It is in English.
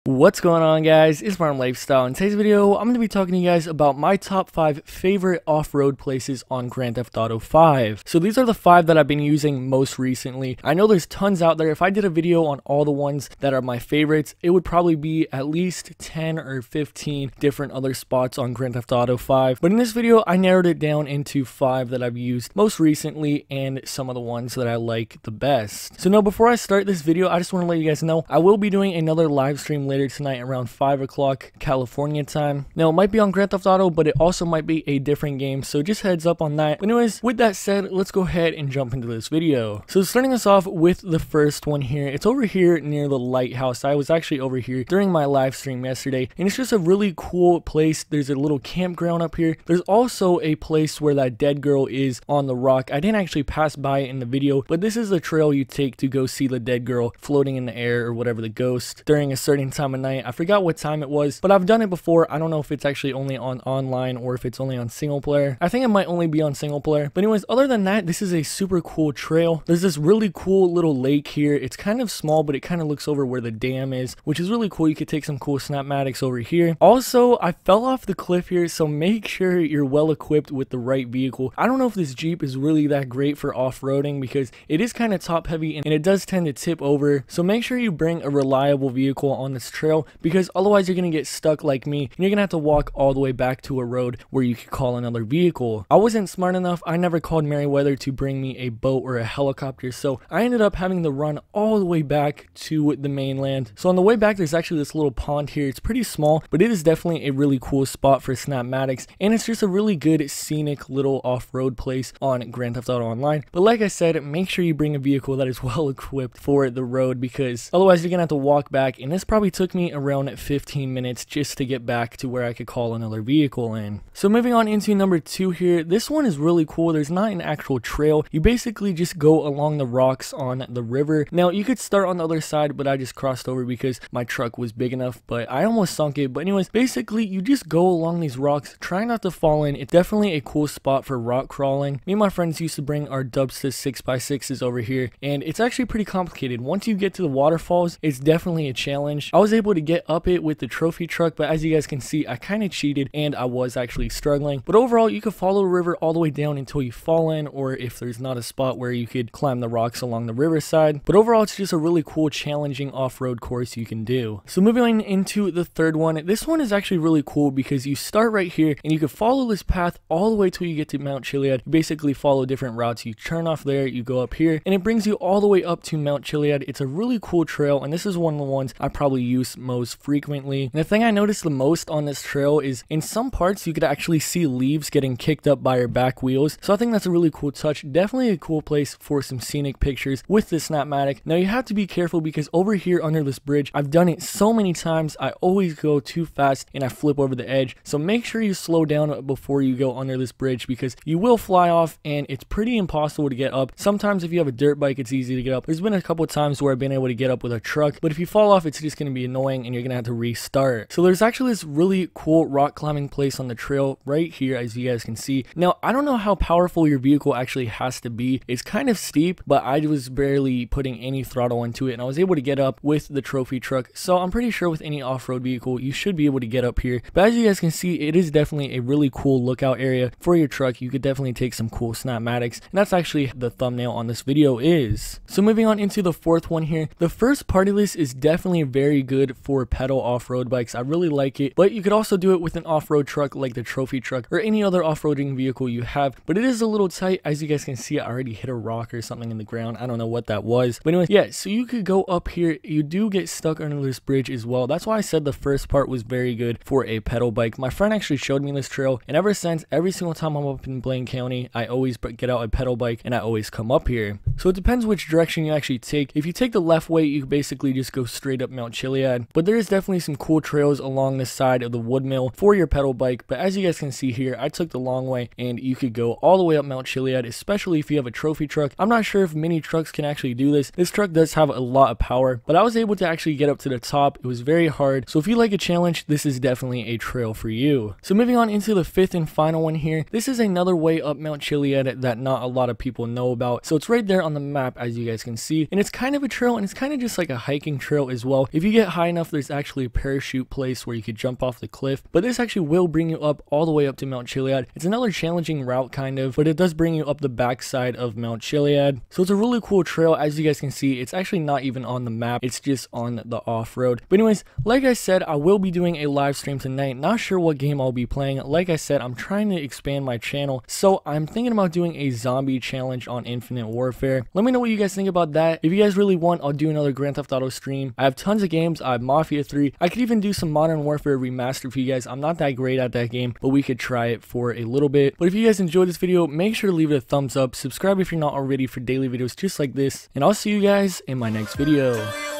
What's going on, guys? It's Martin Lifestyle. In today's video, I'm going to be talking to you guys about my top 5 favorite off-road places on Grand Theft Auto 5. So these are the 5 that I've been using most recently. I know there's tons out there. If I did a video on all the ones that are my favorites, it would probably be at least 10 or 15 different other spots on Grand Theft Auto 5. But in this video, I narrowed it down into 5 that I've used most recently and some of the ones that I like the best. So now, before I start this video, I just want to let you guys know I will be doing another live stream later tonight around 5 o'clock California time. Now, it might be on Grand Theft Auto, but it also might be a different game, so just heads up on that. But anyways, with that said, let's go ahead and jump into this video. So starting us off with the first one here, it's over here near the lighthouse. I was actually over here during my live stream yesterday, and it's just a really cool place. There's a little campground up here. There's also a place where that dead girl is on the rock. I didn't actually pass by it in the video, but this is the trail you take to go see the dead girl floating in the air or whatever, the ghost, during a certain time of night. I forgot what time it was, but I've done it before. I don't know if it's actually only on online or if it's only on single player. I think it might only be on single player. But anyways, other than that, this is a super cool trail. There's this really cool little lake here. It's kind of small, but it kind of looks over where the dam is, which is really cool. You could take some cool snapmatics over here. Also, I fell off the cliff here, so make sure you're well equipped with the right vehicle. I don't know if this Jeep is really that great for off-roading because it is kind of top heavy and it does tend to tip over. So make sure you bring a reliable vehicle on this trail, because otherwise you're going to get stuck like me and you're going to have to walk all the way back to a road where you could call another vehicle. I wasn't smart enough. I never called Merryweather to bring me a boat or a helicopter, so I ended up having to run all the way back to the mainland. So on the way back, there's actually this little pond here. It's pretty small, but it is definitely a really cool spot for snapmatics, and it's just a really good scenic little off-road place on Grand Theft Auto Online. But like I said, make sure you bring a vehicle that is well equipped for the road, because otherwise you're gonna have to walk back, and this probably took me around 15 minutes just to get back to where I could call another vehicle in. So moving on into number 2 here, this one is really cool. There's not an actual trail. You basically just go along the rocks on the river. Now you could start on the other side, but I just crossed over because my truck was big enough, but I almost sunk it. But anyways, basically you just go along these rocks, try not to fall in. It's definitely a cool spot for rock crawling. Me and my friends used to bring our Dubsters 6x6s over here, and it's actually pretty complicated. Once you get to the waterfalls, it's definitely a challenge. I was able to get up it with the trophy truck, but as you guys can see, I kind of cheated and I was actually struggling. But overall, you could follow the river all the way down until you fall in, or if there's not a spot where you could climb the rocks along the riverside. But overall, it's just a really cool, challenging off-road course you can do. So moving on into the third one, this one is actually really cool because you start right here and you can follow this path all the way till you get to Mount Chiliad. You basically follow different routes. You turn off there, you go up here, and it brings you all the way up to Mount Chiliad. It's a really cool trail, and this is one of the ones I probably use most frequently. And the thing I noticed the most on this trail is in some parts you could actually see leaves getting kicked up by your back wheels. So I think that's a really cool touch. Definitely a cool place for some scenic pictures with the Snapmatic. Now you have to be careful because over here under this bridge, I've done it so many times, I always go too fast and I flip over the edge. So make sure you slow down before you go under this bridge, because you will fly off and it's pretty impossible to get up. Sometimes if you have a dirt bike, it's easy to get up. There's been a couple of times where I've been able to get up with a truck, but if you fall off, it's just going to be annoying and you're going to have to restart. So there's actually this really cool rock climbing place on the trail right here, as you guys can see. Now, I don't know how powerful your vehicle actually has to be. It's kind of steep, but I was barely putting any throttle into it and I was able to get up with the trophy truck. So I'm pretty sure with any off-road vehicle, you should be able to get up here. But as you guys can see, it is definitely a really cool lookout area for your truck. You could definitely take some cool snapmatics, and that's actually the thumbnail on this video is. So moving on into the fourth one here, the first part of this is definitely very good for pedal off-road bikes. I really like it, but you could also do it with an off-road truck like the trophy truck or any other off-roading vehicle you have. But it is a little tight. As you guys can see, I already hit a rock or something in the ground. I don't know what that was, but anyway, yeah, so you could go up here. You do get stuck under this bridge as well. That's why I said the first part was very good for a pedal bike. My friend actually showed me this trail, and ever since, every single time I'm up in Blaine County, I always get out a pedal bike and I always come up here. So it depends which direction you actually take. If you take the left way, you basically just go straight up Mount Chiliad, but there is definitely some cool trails along the side of the wood mill for your pedal bike. But as you guys can see here, I took the long way and you could go all the way up Mount Chiliad, especially if you have a trophy truck. I'm not sure if mini trucks can actually do this. This truck does have a lot of power, but I was able to actually get up to the top. It was very hard. So if you like a challenge, this is definitely a trail for you. So moving on into the fifth and final one here, this is another way up Mount Chiliad that not a lot of people know about. So it's right there on the map, as you guys can see, and it's kind of a trail, and it's kind of just like a hiking trail as well. If you get high enough there's actually a parachute place where you could jump off the cliff, but this actually will bring you up all the way up to Mount Chiliad. It's another challenging route kind of, but it does bring you up the backside of Mount Chiliad. So it's a really cool trail. As you guys can see, it's actually not even on the map, it's just on the off-road. But anyways, like I said, I will be doing a live stream tonight. Not sure what game I'll be playing. Like I said, I'm trying to expand my channel, so I'm thinking about doing a zombie challenge on Infinite Warfare. Let me know what you guys think about that. If you guys really want, I'll do another Grand Theft Auto stream. I have tons of games. I have Mafia 3. I could even do some Modern Warfare Remastered for you guys. I'm not that great at that game, but we could try it for a little bit. But if you guys enjoyed this video, make sure to leave it a thumbs up. Subscribe if you're not already for daily videos just like this, and I'll see you guys in my next video.